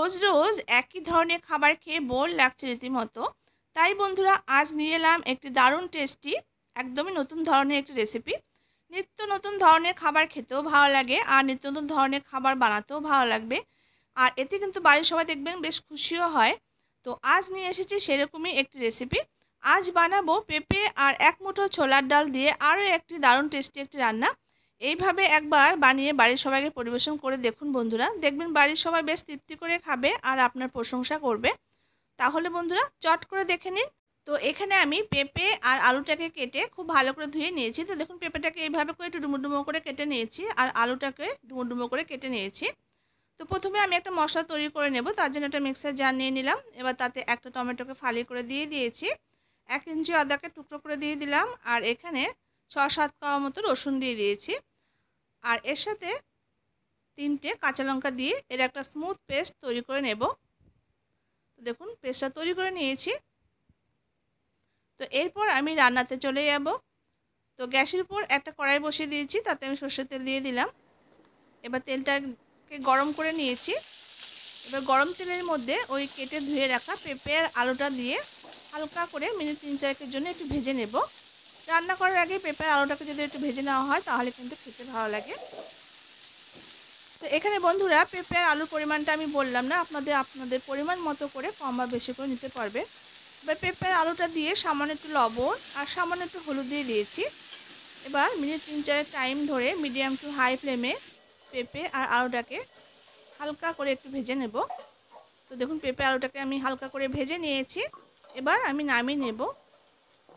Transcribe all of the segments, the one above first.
রোজ রোজ একই ধরনের খাবার খেয়ে বোর লাগছে রীতিমতো। তাই বন্ধুরা আজ নিয়ে এলাম একটি দারুণ টেস্টি একদমই নতুন ধরনের একটি রেসিপি। নিত্য নতুন ধরনের খাবার খেতেও ভালো লাগে আর নিত্য নতুন ধরনের খাবার বানাতেও ভালো লাগবে। আর এতে কিন্তু বাড়ির সবাই দেখবেন বেশ খুশিও হয়। তো আজ নিয়ে এসেছি সেরকমই একটি রেসিপি। আজ বানাবো পেঁপে আর এক মুঠো ছোলার ডাল দিয়ে আরও একটি দারুণ টেস্টি একটি রান্না। এইভাবে একবার বানিয়ে বাড়ির সবাইকে পরিবেশন করে দেখুন বন্ধুরা, দেখবেন বাড়ির সবাই বেশ তৃপ্তি করে খাবে আর আপনার প্রশংসা করবে। তাহলে বন্ধুরা চট করে দেখে নিন। তো এখানে আমি পেঁপে আর আলুটাকে কেটে খুব ভালো করে ধুয়ে নিয়েছি। তো দেখুন পেঁপেটাকে এইভাবে করে একটু ডুমো ডুমো করে কেটে নিয়েছি আর আলুটাকে ডুমো ডুমো করে কেটে নিয়েছি। তো প্রথমে আমি একটা মশলা তৈরি করে নেব, তার জন্য একটা মিক্সার জার নিয়ে নিলাম। এবার তাতে একটা টমেটোকে ফালি করে দিয়ে দিয়েছি, 1 ইঞ্চি আদাকে টুকরো করে দিয়ে দিলাম, আর এখানে 6-7 কোয়া মতো রসুন দিয়ে দিয়েছি। আর এর সাথে 3টে কাঁচা লঙ্কা দিয়ে এর একটা স্মুথ পেস্ট তৈরি করে নেব। তো দেখুন পেস্টটা তৈরি করে নিয়েছি। তো এরপর আমি রান্নাতে চলে যাব। তো গ্যাসের উপর একটা কড়াই বসিয়ে দিয়েছি, তাতে আমি সরষের তেল দিয়ে দিলাম। এবার তেলটাকে গরম করে নিয়েছি। এবার গরম তেলের মধ্যে ওই কেটে ধুয়ে রাখা পেঁপে আর আলুটা দিয়ে হালকা করে মিনিট 3-4 জন্য একটু ভেজে নেব। রান্না করার আগে পেঁপে আর আলুটাকে যদি একটু ভেজে নেওয়া হয় তাহলে কিন্তু খেতে ভালো লাগে। তো এখানে বন্ধুরা পেঁপে আর আলুর পরিমাণটা আমি বললাম না, আপনাদের পরিমাণ মতো করে কম বা বেশি করে নিতে পারবে। এবার পেঁপে আর আলুটা দিয়ে সামান্য একটু লবণ আর সামান্য একটু হলুদ দিয়ে দিয়েছি। এবার মিনিট 3-4 টাইম ধরে মিডিয়াম টু হাই ফ্লেমে পেঁপে আর আলুটাকে হালকা করে একটু ভেজে নেব। তো দেখুন পেঁপে আলুটাকে আমি হালকা করে ভেজে নিয়েছি। এবার আমি নামিয়ে নেব।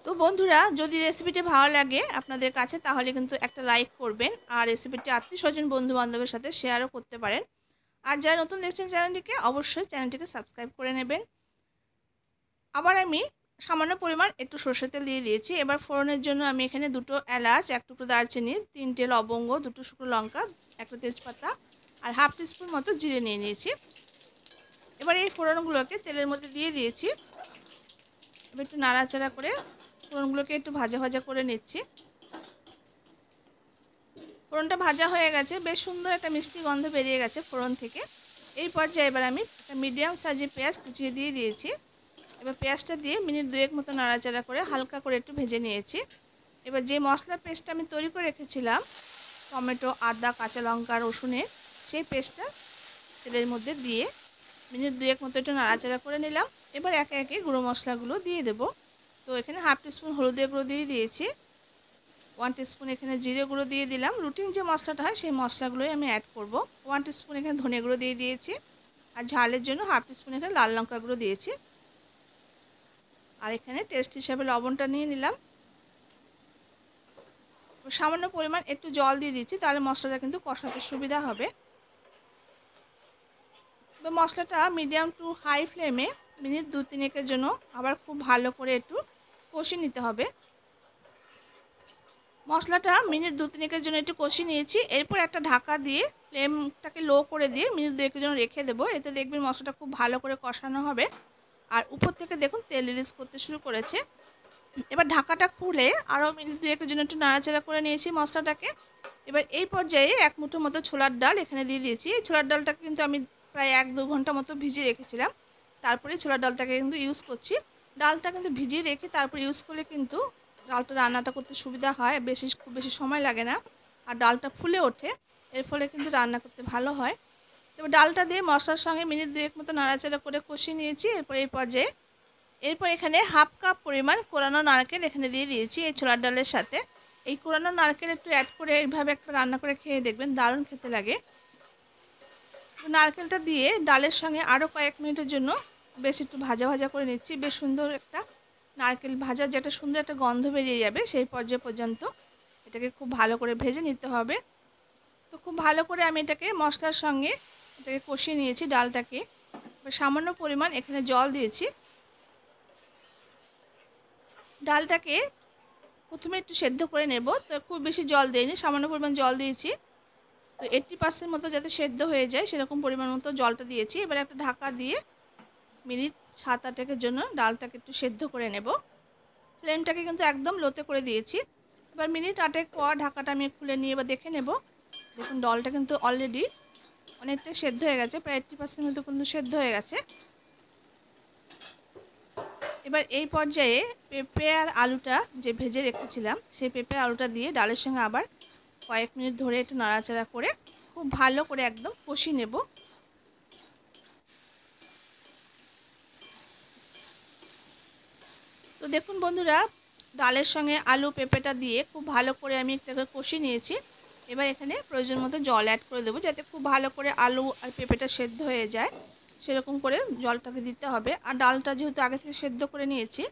তো বন্ধুরা যদি রেসিপিটি ভালো লাগে আপনাদের কাছে তাহলে কিন্তু একটা লাইক করবেন আর রেসিপিটি আত্মীয়স্বজন বন্ধু বান্ধবের সাথে শেয়ারও করতে পারেন। আর যারা নতুন দেখছেন চ্যানেলটিকে অবশ্যই চ্যানেলটিকে সাবস্ক্রাইব করে নেবেন। আবার আমি সামান্য পরিমাণ একটু সরষের তেল দিয়ে দিয়েছি। এবার ফোড়নের জন্য আমি এখানে 2টো এলাচ, 1 টুকরো দারচিনি, 3টে লবঙ্গ, 2টো শুকনো লঙ্কা, একটা তেজপাতা আর হাফ টিস্পুন মতো জিরে নিয়ে নিয়েছি। এবার এই ফোড়নগুলোকে তেলের মধ্যে দিয়ে দিয়েছি। এবার একটু নাড়াচাড়া করে ফোড়নগুলোকে একটু ভাজা ভাজা করে নিচ্ছি। ফোড়নটা ভাজা হয়ে গেছে, বেশ সুন্দর একটা মিষ্টি গন্ধ বেরিয়ে গেছে ফোড়ন থেকে। এই পর্যায়ে এবার আমি একটা মিডিয়াম সাইজের পেঁয়াজ কুচিয়ে দিয়ে দিয়েছি। এবার পেঁয়াজটা দিয়ে মিনিট 2 মতো নাড়াচাড়া করে হালকা করে একটু ভেজে নিয়েছি। এবার যে মশলা পেস্টটা আমি তৈরি করে রেখেছিলাম টমেটো, আদা, কাঁচা লঙ্কা, রসুনের, সেই পেস্টটা তেলের মধ্যে দিয়ে মিনিট 2 মতো একটু নাড়াচাড়া করে নিলাম। এবার একে একে গুঁড়ো মশলাগুলো দিয়ে দেব। তো এখানে হাফ টিস্পুন হলুদের গুঁড়ো দিয়ে দিয়েছি, 1 টিস্পুন এখানে জিরে গুঁড়ো দিয়ে দিলাম। রুটিন যে মশলাটা হয় সেই মশলাগুলোই আমি অ্যাড করব। 1 টিস্পুন এখানে ধনে গুঁড়ো দিয়ে দিয়েছি আর ঝালের জন্য হাফ টিস্পুন এখানে লাল লঙ্কা গুঁড়ো দিয়েছি। আর এখানে টেস্ট হিসাবে লবণটা নিয়ে নিলাম। সামান্য পরিমাণ একটু জল দিয়ে দিচ্ছি, তাহলে মশলাটা কিন্তু কষাতে সুবিধা হবে। তো মশলাটা মিডিয়াম টু হাই ফ্লেমে মিনিট 2-3 জন্য আবার খুব ভালো করে একটু কষিয়ে নিতে হবে। মশলাটা মিনিট 2-3 জন্য একটু কষিয়ে নিয়েছি। এরপর একটা ঢাকা দিয়ে ফ্লেমটাকে লো করে দিয়ে মিনিট 2 জন্য রেখে দেবো। এতে দেখবেন মশলাটা খুব ভালো করে কষানো হবে আর উপর থেকে দেখুন তেল রিলিজ করতে শুরু করেছে। এবার ঢাকাটা খুলে আরও মিনিট 2 জন্য একটু নাড়াচাড়া করে নিয়েছি মশলাটাকে। এবার এই পর্যায়ে 1 মুঠো মতো ছোলার ডাল এখানে দিয়ে দিয়েছি। ছোলার ডালটাকে কিন্তু আমি প্রায় 1-2 ঘন্টা মতো ভিজিয়ে রেখেছিলাম, তারপরে ছোলার ডালটাকে কিন্তু ইউজ করছি। ডালটা কিন্তু ভিজিয়ে রেখে তারপর ইউজ করলে কিন্তু ডালটা রান্নাটা করতে সুবিধা হয়, খুব বেশি সময় লাগে না আর ডালটা ফুলে ওঠে, এর ফলে কিন্তু রান্না করতে ভালো হয়। এবার ডালটা দিয়ে মশলার সঙ্গে মিনিট 2 মতো নাড়াচাড়া করে কষিয়ে নিয়েছি। এরপর এখানে হাফ কাপ পরিমাণ কোরানো নারকেল এখানে দিয়ে দিয়েছি এই ছোলার ডালের সাথে। এই কোরানো নারকেল একটু অ্যাড করে এইভাবে একটা রান্না করে খেয়ে দেখবেন, দারুণ খেতে লাগে। নারকেলটা দিয়ে ডালের সঙ্গে আরও কয়েক মিনিটের জন্য বেশ একটু ভাজা ভাজা করে নিচ্ছি। বেশ সুন্দর একটা নারকেল ভাজার যে একটা সুন্দর একটা গন্ধ বেরিয়ে যাবে সেই পর্যায় পর্যন্ত এটাকে খুব ভালো করে ভেজে নিতে হবে। তো খুব ভালো করে আমি এটাকে মশলার সঙ্গে এটাকে কষিয়ে নিয়েছি ডালটাকে। সামান্য পরিমাণ এখানে জল দিয়েছি। ডালটাকে প্রথমে একটু সেদ্ধ করে নেব, তো খুব বেশি জল দিইনি, সামান্য পরিমাণ জল দিয়েছি। তো 80% মতো যাতে সেদ্ধ হয়ে যায় সেরকম পরিমাণ মতো জলটা দিয়েছি। এবার একটা ঢাকা দিয়ে মিনিট 7-8 জন্য ডালটাকে একটু সেদ্ধ করে নেব। ফ্লেমটাকে কিন্তু একদম লোতে করে দিয়েছি। এবার মিনিট 8 পর ঢাকাটা আমি খুলে নিয়ে এবার দেখে নেব। দেখুন ডালটা কিন্তু অলরেডি অনেকটা সেদ্ধ হয়ে গেছে, প্রায় 80% মতো কিন্তু সেদ্ধ হয়ে গেছে। এবার এই পর্যায়ে পেঁপে আর আলুটা যে ভেজে রেখেছিলাম সেই পেঁপে আলুটা দিয়ে ডালের সঙ্গে আবার কয়েক মিনিট ধরে একটু নাড়াচাড়া করে খুব ভালো করে একদম কষিয়ে নেব। তো দেখুন বন্ধুরা, ডালের সঙ্গে আলু পেঁপেটা দিয়ে খুব ভালো করে আমি এটাকে কষিয়ে নিয়েছি। এবার এখানে প্রয়োজন মতো জল অ্যাড করে দেবো, যাতে খুব ভালো করে আলু আর পেঁপেটা সেদ্ধ হয়ে যায়, সেরকম করে জলটাকে দিতে হবে। আর ডালটা যেহেতু আগে থেকে সেদ্ধ করে নিয়েছি,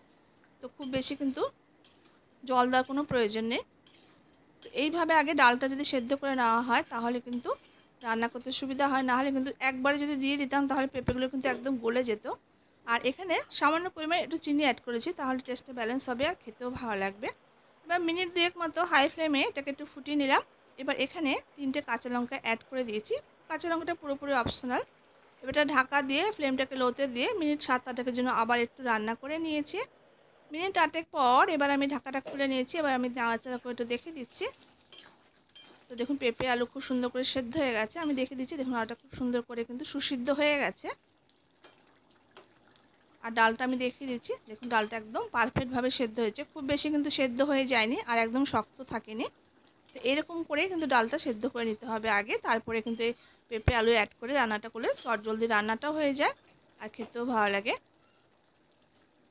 তো খুব বেশি কিন্তু জল দেওয়ার কোনো প্রয়োজন নেই। তো এইভাবে আগে ডালটা যদি সেদ্ধ করে নেওয়া হয় তাহলে কিন্তু রান্না করতে সুবিধা হয়, নাহলে কিন্তু একবারে যদি দিয়ে দিতাম তাহলে পেঁপেগুলো কিন্তু একদম গলে যেত। আর এখানে সামান্য পরিমাণে একটু চিনি অ্যাড করেছি, তাহলে টেস্টটা ব্যালেন্স হবে আর খেতেও ভালো লাগবে। এবার মিনিট 2 মতো হাই ফ্লেমে এটাকে একটু ফুটিয়ে নিলাম। এবার এখানে 3টে কাঁচা লঙ্কা অ্যাড করে দিয়েছি। কাঁচা লঙ্কাটা পুরোপুরি অপশনাল। এবার এটা ঢাকা দিয়ে ফ্লেমটাকে লোতে দিয়ে মিনিট 7-8 জন্য আবার একটু রান্না করে নিয়েছি। মিনিট 8 পর এবার আমি ঢাকাটা খুলে নিয়েছি। এবার আমি নাড়াচাড়া করে একটু দেখে দিচ্ছি। তো দেখুন পেঁপে আলু খুব সুন্দর করে সেদ্ধ হয়ে গেছে। আমি দেখে দিচ্ছি, দেখুন আলুটা খুব সুন্দর করে কিন্তু সুসিদ্ধ হয়ে গেছে। আর ডালটা আমি দেখিয়ে দিচ্ছি, দেখুন ডালটা একদম পারফেক্টভাবে সেদ্ধ হয়েছে, খুব বেশি কিন্তু সেদ্ধ হয়ে যায়নি আর একদম শক্ত থাকেনি। তো এরকম করেই কিন্তু ডালটা সেদ্ধ করে নিতে হবে আগে, তারপরে কিন্তু এই পেঁপে আলু অ্যাড করে রান্নাটা করলে চটজলদি রান্নাটাও হয়ে যায় আর খেতেও ভালো লাগে।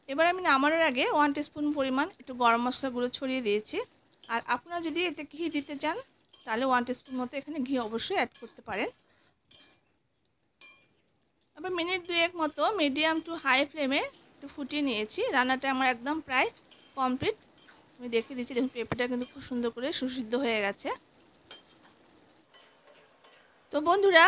এবার আমি নামানোর আগে 1 টিস্পুন পরিমাণ একটু গরম মশলা গুঁড়ো ছড়িয়ে দিয়েছি। আর আপনারা যদি এতে ঘি দিতে চান তাহলে 1 টিস্পুন মতো এখানে ঘি অবশ্যই অ্যাড করতে পারেন। এবার মিনিট 2 মতো মিডিয়াম টু হাই ফ্লেমে একটু ফুটিয়ে নিয়েছি। রান্নাটা আমার একদম প্রায় কমপ্লিট। আমি দেখিয়ে দিচ্ছি, দেখুন পেঁপেটা কিন্তু খুব সুন্দর করে সুসিদ্ধ হয়ে গেছে। তো বন্ধুরা,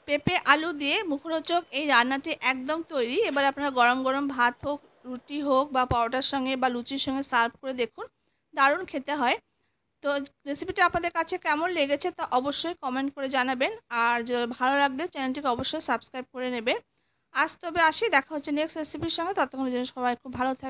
পেঁপে আলু দিয়ে মুখরোচক এই রান্নাটি একদম তৈরি। এবার আপনারা গরম গরম ভাত হোক, রুটি হোক বা পরোটার সঙ্গে বা লুচির সঙ্গে সার্ভ করে দেখুন, দারুণ খেতে হয়। তো রেসিপিটা আপনাদের কাছে কেমন লেগেছে তা অবশ্যই কমেন্ট করে জানাবেন। আর যদি ভালো লাগলে চ্যানেলটিকে অবশ্যই সাবস্ক্রাইব করে নেবেন। আজ তবে আসি, দেখা হচ্ছে নেক্সট রেসিপির সঙ্গে। ততক্ষণের জন্য সবাই খুব ভালো থাকবেন।